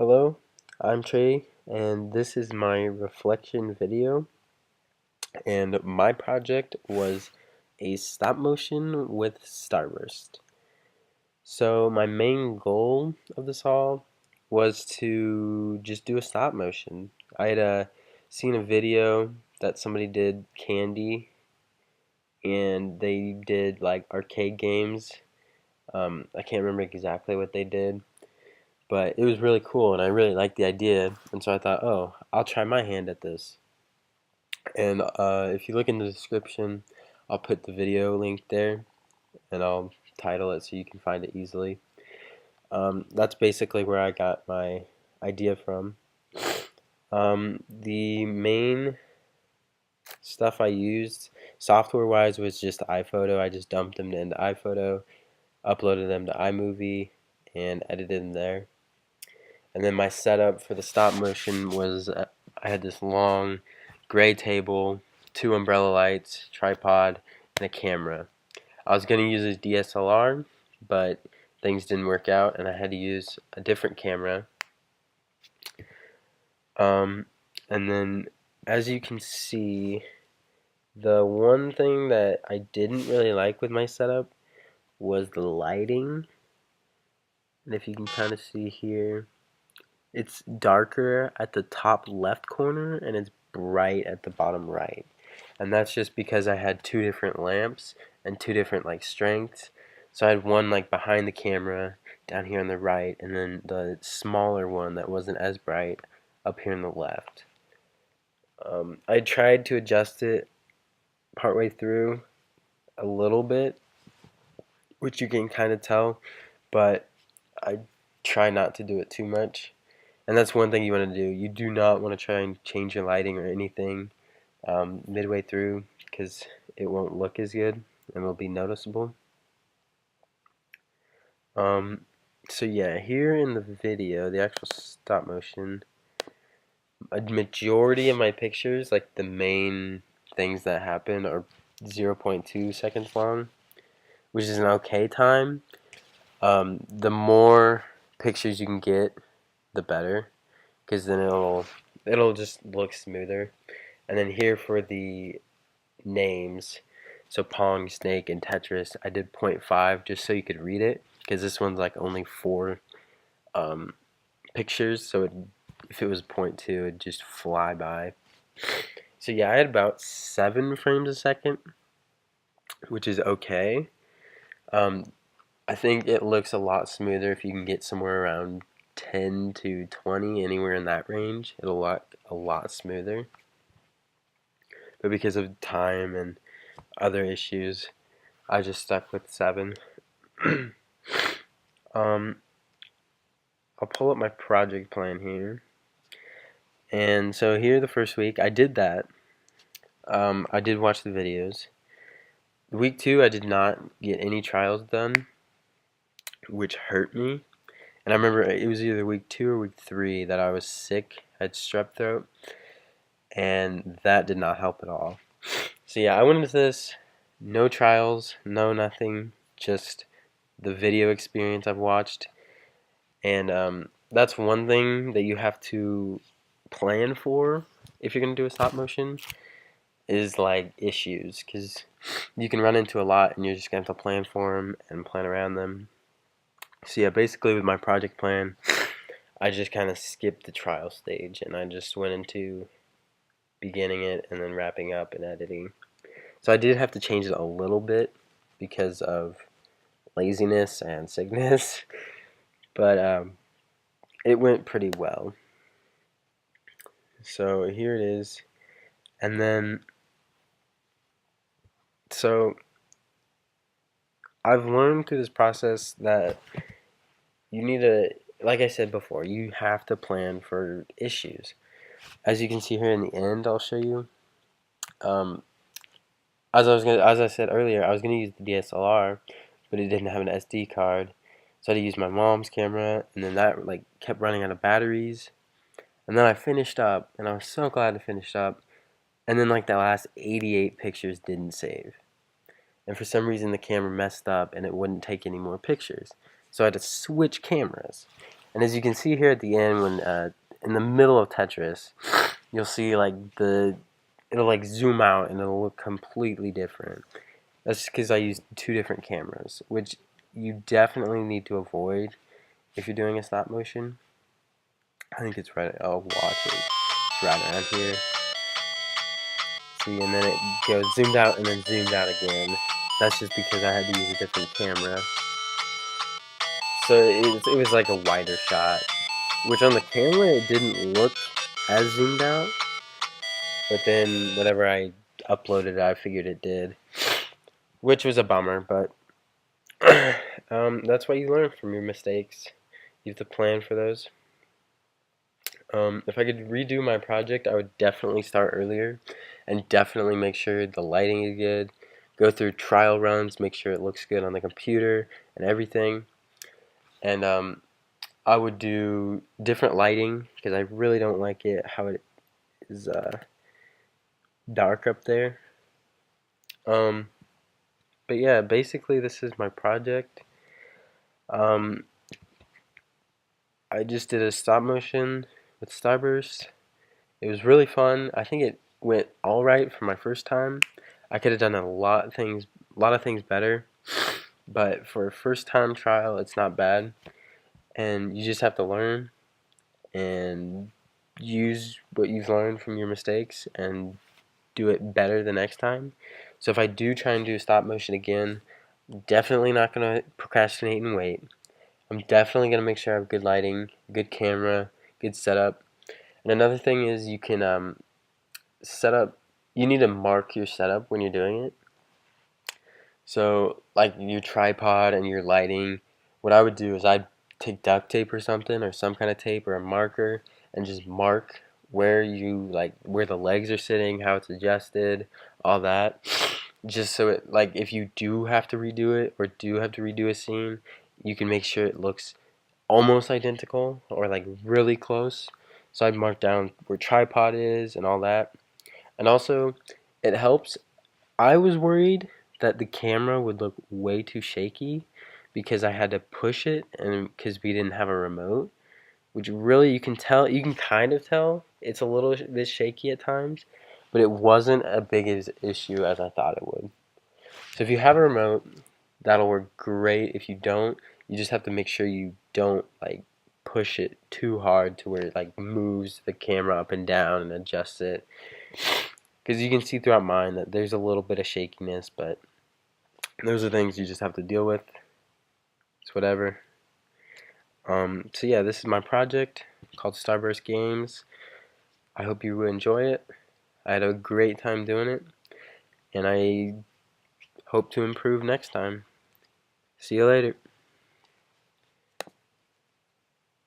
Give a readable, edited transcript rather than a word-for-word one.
Hello, I'm Trey, and this is my reflection video. And my project was a stop motion with StarBurst. So my main goal of this all was to just do a stop motion. I had seen a video that somebody did candy, and they did like arcade games. I can't remember exactly what they did, but it was really cool, and I really liked the idea, and so I thought, oh, I'll try my hand at this. And if you look in the description, I'll put the video link there, and I'll title it so you can find it easily. That's basically where I got my idea from. The main stuff I used software-wise was just iPhoto. I just dumped them into iPhoto, uploaded them to iMovie, and edited them there. And then my setup for the stop motion was I had this long gray table, 2 umbrella lights, tripod, and a camera. I was going to use a DSLR, but things didn't work out and I had to use a different camera. And then as you can see, the one thing that I didn't really like with my setup was the lighting. And if you can kind of see here, it's darker at the top left corner and it's bright at the bottom right. And that's just because I had 2 different lamps and 2 different like strengths. So I had one like behind the camera down here on the right, and then the smaller one that wasn't as bright up here on the left. I tried to adjust it partway through a little bit, which you can kind of tell, but I try not to do it too much. And that's one thing you want to do. You do not want to try and change your lighting or anything midway through, because it won't look as good and will be noticeable. So yeah, here in the video, the actual stop motion, a majority of my pictures, like the main things that happen, are 0.2 seconds long, which is an okay time. The more pictures you can get, the better, because then it'll just look smoother. And then here for the names, so Pong, Snake, and Tetris, I did 0.5 just so you could read it, because this one's like only 4 pictures, so if it was 0.2, it'd just fly by. So yeah, I had about 7 frames a second, which is okay. I think it looks a lot smoother if you can get somewhere around 10 to 20, anywhere in that range. It'll look a lot smoother. But because of time and other issues, I just stuck with 7. I'll pull up my project plan here. And so here the first week, I did that. I did watch the videos. Week 2, I did not get any trials done, which hurt me. And I remember it was either week 2 or week 3 that I was sick, I had strep throat, and that did not help at all. So yeah, I went into this, no trials, no nothing, just the video experience I've watched. And that's one thing that you have to plan for if you're going to do a stop motion, is like issues, because you can run into a lot and you're just going to have to plan for them and plan around them. So yeah, basically with my project plan, I just kind of skipped the trial stage and I just went into beginning it and then wrapping up and editing. So I did have to change it a little bit because of laziness and sickness, but it went pretty well. So here it is. And then, so I've learned through this process that you need to, like I said before, you have to plan for issues. As you can see here in the end, I'll show you. As I said earlier, I was gonna use the DSLR, but it didn't have an SD card, so I had to use my mom's camera, and then that like kept running out of batteries. And then I finished up, and I was so glad I finished up. And then like the last 88 pictures didn't save, and for some reason the camera messed up, and it wouldn't take any more pictures. So I had to switch cameras, And as you can see here at the end, when in the middle of Tetris, you'll see like it'll like zoom out and it'll look completely different. That's because I used two different cameras, which you definitely need to avoid if you're doing a stop motion. I think it's right. I'll watch it. It's right around here. See, and then it goes zoomed out and then zoomed out again. That's just because I had to use a different camera. So it was like a wider shot, which on the camera it didn't look as zoomed out. But then whenever I uploaded it, I figured it did, which was a bummer. But that's why you learn from your mistakes. You have to plan for those. If I could redo my project, I would definitely start earlier and definitely make sure the lighting is good. Go through trial runs, make sure it looks good on the computer and everything. And I would do different lighting because I really don't like it how it is dark up there. But yeah, basically this is my project. Um, I just did a stop motion with StarBursts. It was really fun. I think it went all right for my first time. I could have done a lot of things better, but for a first time trial, it's not bad. And you just have to learn and use what you've learned from your mistakes and do it better the next time. So if I do try and do stop motion again, definitely not gonna procrastinate and wait. I'm definitely gonna make sure I have good lighting, good camera, good setup. And another thing is you can set up, you need to mark your setup when you're doing it. So like your tripod and your lighting, what I would do is I'd take duct tape or something or some kind of tape or a marker and just mark where you like where the legs are sitting, how it's adjusted, all that. Just so it like if you do have to redo it or do have to redo a scene, you can make sure it looks almost identical or like really close. So I'd mark down where tripod is and all that. And also, it helps. I was worried that the camera would look way too shaky because I had to push it and because we didn't have a remote, which really you can kind of tell it's a little bit shaky at times, but it wasn't a big issue as I thought it would. So if you have a remote, that'll work great. If you don't, you just have to make sure you don't like push it too hard to where it like moves the camera up and down and adjusts it. Because you can see throughout mine that there's a little bit of shakiness, but those are things you just have to deal with. It's whatever. So yeah, this is my project called StarBurst Games. I hope you enjoy it. I had a great time doing it, and I hope to improve next time. See you later.